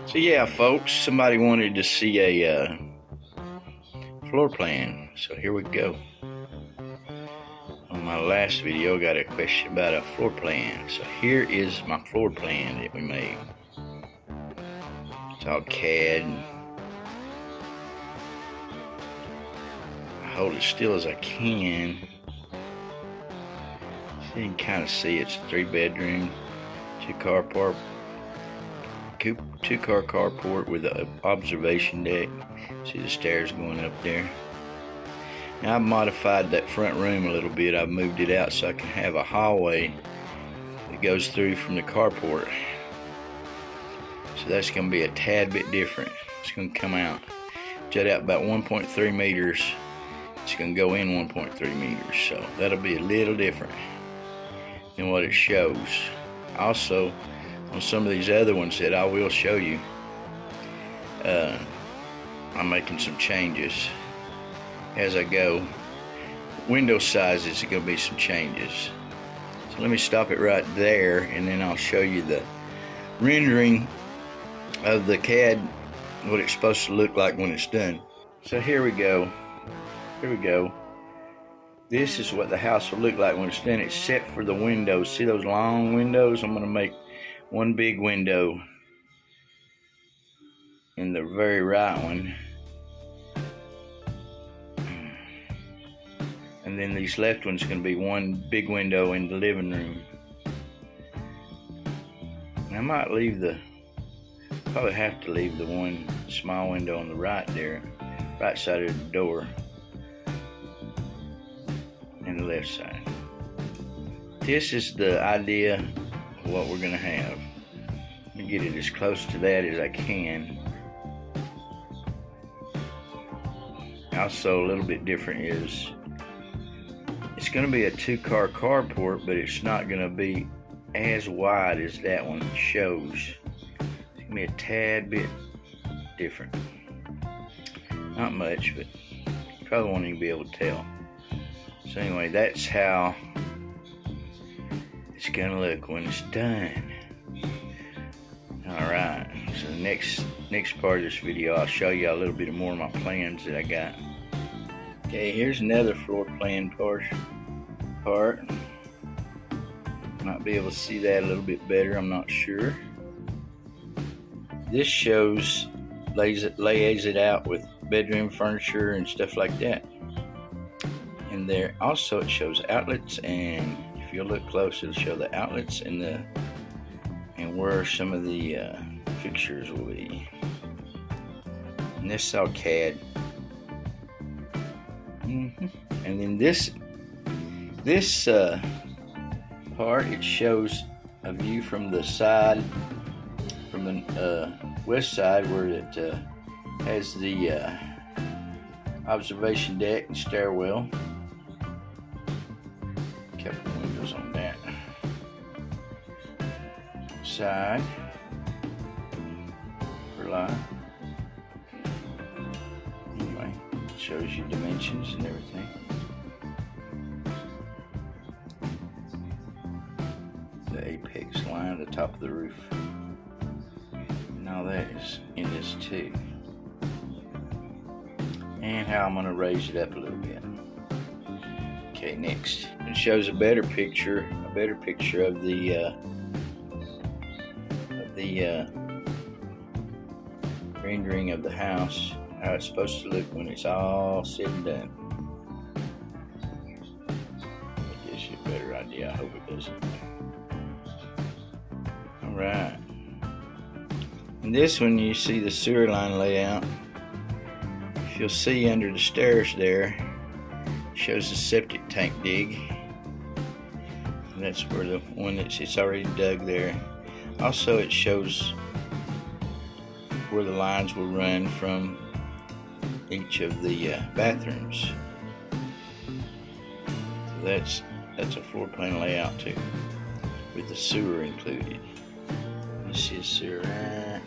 So yeah, folks, somebody wanted to see a floor plan, so here we go. On my last video, I got a question about a floor plan, so here is my floor plan that we made. It's all CAD. I hold it still as I can. So you can kind of see it's a 3-bedroom, 2-car carport with an observation deck. See the stairs going up there. Now I've modified that front room a little bit. I've moved it out so I can have a hallway that goes through from the carport. So that's going to be a tad bit different. It's going to come out, jut out about 1.3 meters. It's going to go in 1.3 meters. So that'll be a little different than what it shows. Also, on some of these other ones that I will show you, I'm making some changes as I go. Window sizes are going to be some changes. So let me stop it right there, and then I'll show you the rendering of the CAD, what it's supposed to look like when it's done. So here we go. This is what the house will look like when it's done, except for the windows. See those long windows? I'm going to make one big window in the very right one, and then these left ones are going to be one big window in the living room. And I might probably have to leave the one small window on the right there, right side of the door, and the left side. This is the idea of what we're going to have. Let me get it as close to that as I can. Also, a little bit different is it's going to be a 2-car carport, but it's not going to be as wide as that one shows. It's going to be a tad bit different. Not much, but you probably won't even be able to tell. So anyway, that's how it's going to look when it's done. Alright, so the next part of this video, I'll show you a little bit more of my plans that I got. Okay, here's another floor plan part. Might be able to see that a little bit better, I'm not sure. This lays it out with bedroom furniture and stuff like that. And there also it shows outlets, and if you look close, it'll show the outlets and where some of the fixtures will be. And this is all CAD. And then this part, it shows a view from the side, from the west side, where it has the observation deck and stairwell. A couple of windows on that side for light. Anyway, it shows you dimensions and everything. The apex line at the top of the roof. And all that is in this too. And how I'm going to raise it up a little bit. Okay, next. It shows a better picture of the rendering of the house, how it's supposed to look when it's all said and done. It gives you a better idea. I hope it does. Alright. In this one, you see the sewer line layout. If you'll see under the stairs there, it shows the septic tank dig. And that's where the one it's already dug there. Also, it shows where the lines will run from each of the bathrooms. So that's a floor plan layout too, with the sewer included. You see a sewer right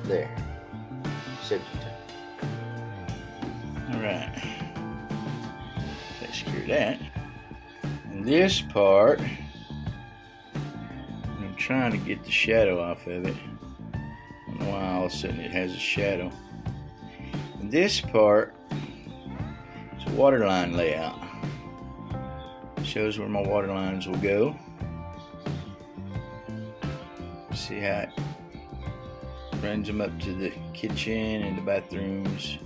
there. Septic tank. Alright. Let's secure that. And this part, I'm trying to get the shadow off of it. don't know why all of a sudden it has a shadow. And this part is a water line layout. Shows where my water lines will go. See how it runs them up to the kitchen and the bathrooms,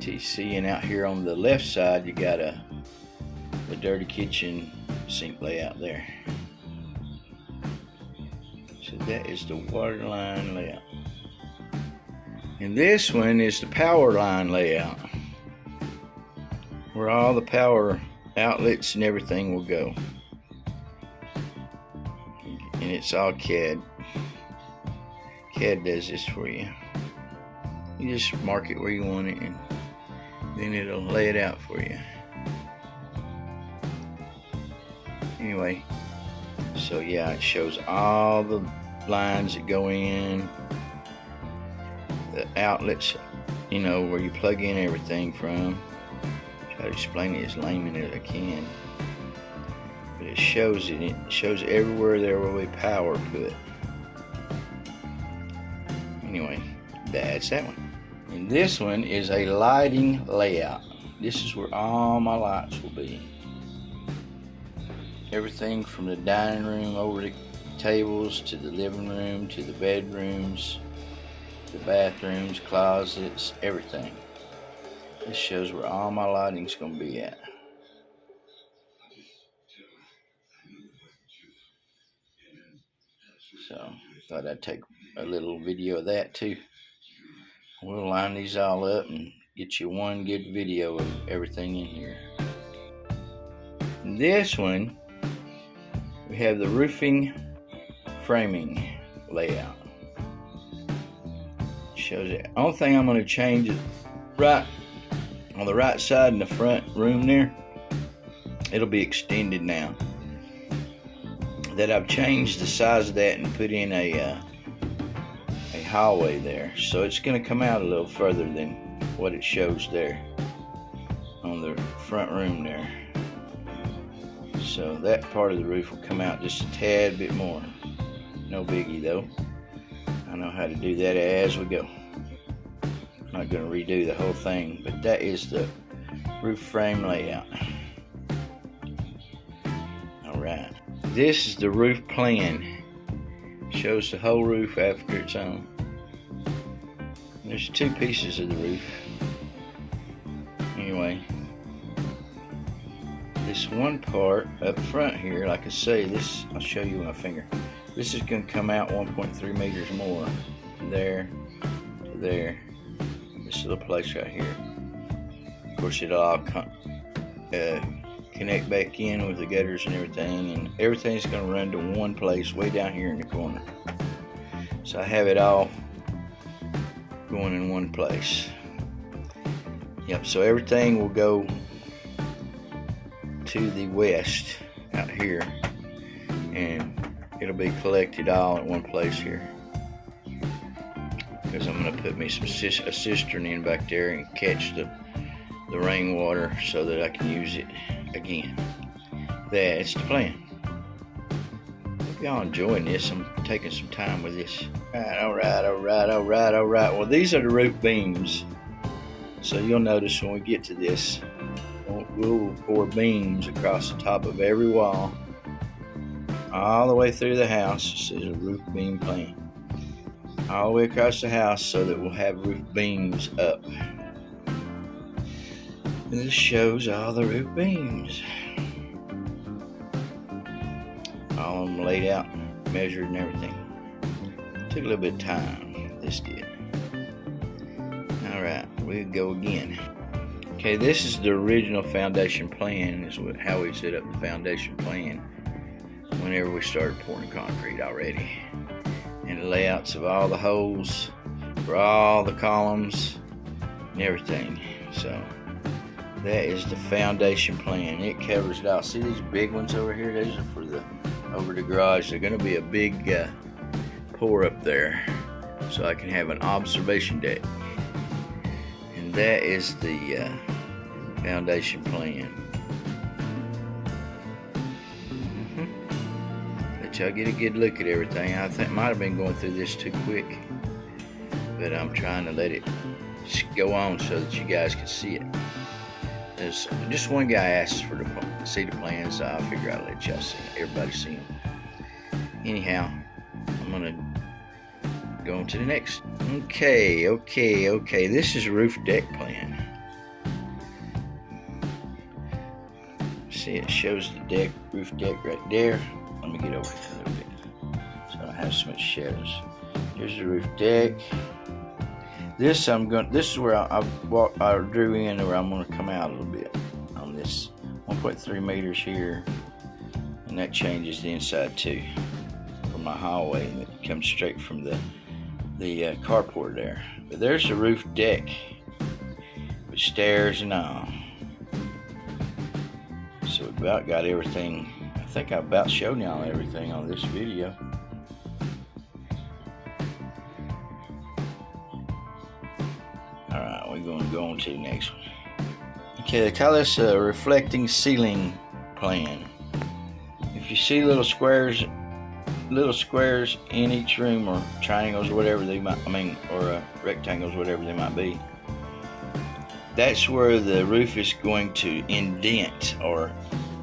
etc. And out here on the left side, you got the dirty kitchen sink layout there. So that is the water line layout. And this one is the power line layout, where all the power outlets and everything will go. And it's all CAD. CAD does this for you. You just mark it where you want it, and then it'll lay it out for you. Anyway, so yeah, it shows all the lines that go in, the outlets, you know, where you plug in everything from. Try to explain it as layman as I can. But it shows it. It shows everywhere there will be power put. Anyway, that's that one. And this one is a lighting layout. This is where all my lights will be. Everything from the dining room over the tables to the living room to the bedrooms, the bathrooms, closets, everything. This shows where all my lighting's gonna be at. So thought I'd take a little video of that too. We'll line these all up and get you one good video of everything in here. This one, we have the roofing framing layout. Shows it. Only thing I'm going to change is right on the right side in the front room there. It'll be extended now. That I've changed the size of that and put in a hallway there, so it's going to come out a little further than what it shows there on the front room there. So that part of the roof will come out just a tad bit more. No biggie though. I know how to do that as we go. I'm not going to redo the whole thing, but that is the roof frame layout. Alright. This is the roof plan. Shows the whole roof after it's on. There's two pieces of the roof. Anyway, this one part up front here, like I say, this, I'll show you with my finger. This is going to come out 1.3 meters more. From there to there. This little place right here. Of course, it'll all connect back in with the gutters and everything, and everything's going to run to one place way down here in the corner. So I have it all going in one place. Yep, so everything will go to the west out here, and it'll be collected all in one place here, because I'm going to put me a cistern in back there and catch the rainwater so that I can use it again. That's the plan. Hope y'all enjoying this. I'm taking some time with this. Alright. Well, these are the roof beams. So you'll notice when we get to this, we'll pour beams across the top of every wall, all the way through the house. This is a roof beam plan. All the way across the house so that we'll have roof beams up. And this shows all the roof beams. All of them laid out, measured and everything. Took a little bit of time, this did. Alright, we'll go again. Okay, this is the original foundation plan. This is how we set up the foundation plan whenever we started pouring concrete already. And the layouts of all the holes for all the columns and everything. So that is the foundation plan. It covers it all. See these big ones over here? Those are for the over the garage. They're going to be a big pour up there, so I can have an observation deck. And that is the foundation plan. Let till I get a good look at everything. I think I might have been going through this too quick, but I'm trying to let it go on so that you guys can see it. There's just one guy asked for to see the plans, so I figure I'll let y'all see it. Everybody see them. Anyhow, I'm gonna go on to the next. Okay. This is a roof deck plan. See, it shows the deck, roof deck right there. Let me get over here a little bit so I don't have so much shadows. Here's the roof deck. This is where I drew in where I'm gonna come out a little bit on this 1.3 meters here, and that changes the inside too from my hallway, and it comes straight from the carport there. But there's the roof deck with stairs and all. So we about got everything. I think I about showed y'all everything on this video. Alright, we're going to go on to the next one. Okay, they call this a reflecting ceiling plan. If you see little squares in each room, or triangles, or whatever they might, or rectangles, whatever they might be, that's where the roof is going to indent, or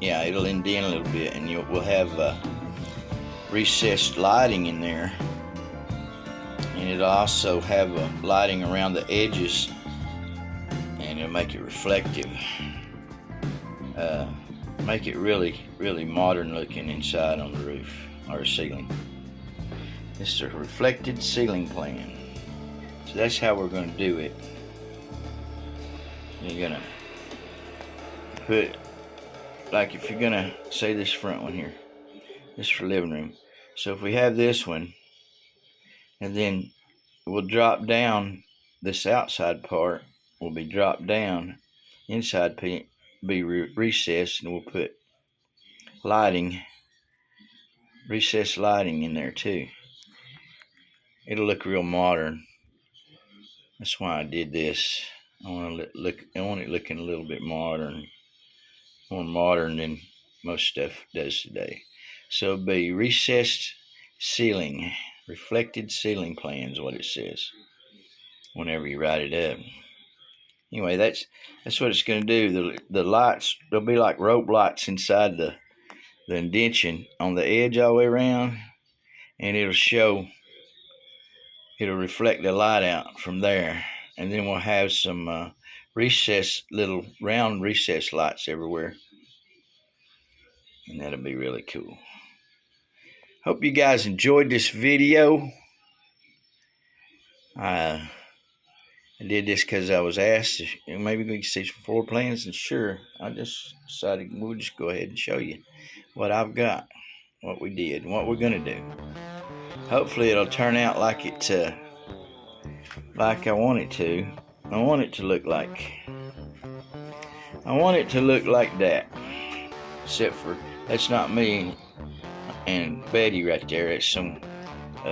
yeah, it'll indent a little bit, and we'll have recessed lighting in there, and it'll also have lighting around the edges, and it'll make it reflective, make it really modern looking inside on the roof or ceiling. This is a reflected ceiling plan, so that's how we're going to do it. You're gonna put, like, if you're gonna say this front one here, this is for living room. So if we have this one, and then we'll drop down, this outside part will be dropped down, inside be recessed, and we'll put lighting, recessed lighting in there too. It'll look real modern. That's why I did this. I want it looking a little bit modern, more modern than most stuff does today. So it'll be recessed ceiling, reflected ceiling plan is what it says whenever you write it up. Anyway, that's what it's going to do. The lights, there'll be like rope lights inside the indention on the edge all the way around, and it'll reflect the light out from there. And then we'll have some little round recessed lights everywhere, and that'll be really cool. Hope you guys enjoyed this video. I did this because I was asked if maybe we can see some floor plans, and sure, I just decided we'll just go ahead and show you what I've got, what we did, and what we're gonna do. Hopefully it'll turn out like I want it to. I want it to look like that. Except for that's not me and Betty right there. It's some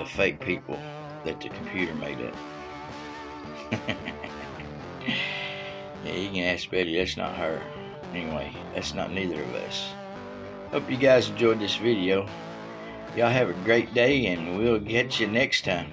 fake people that the computer made up. Yeah, you can ask Betty. That's not her. Anyway, that's not neither of us. Hope you guys enjoyed this video. Y'all have a great day, and we'll get you next time.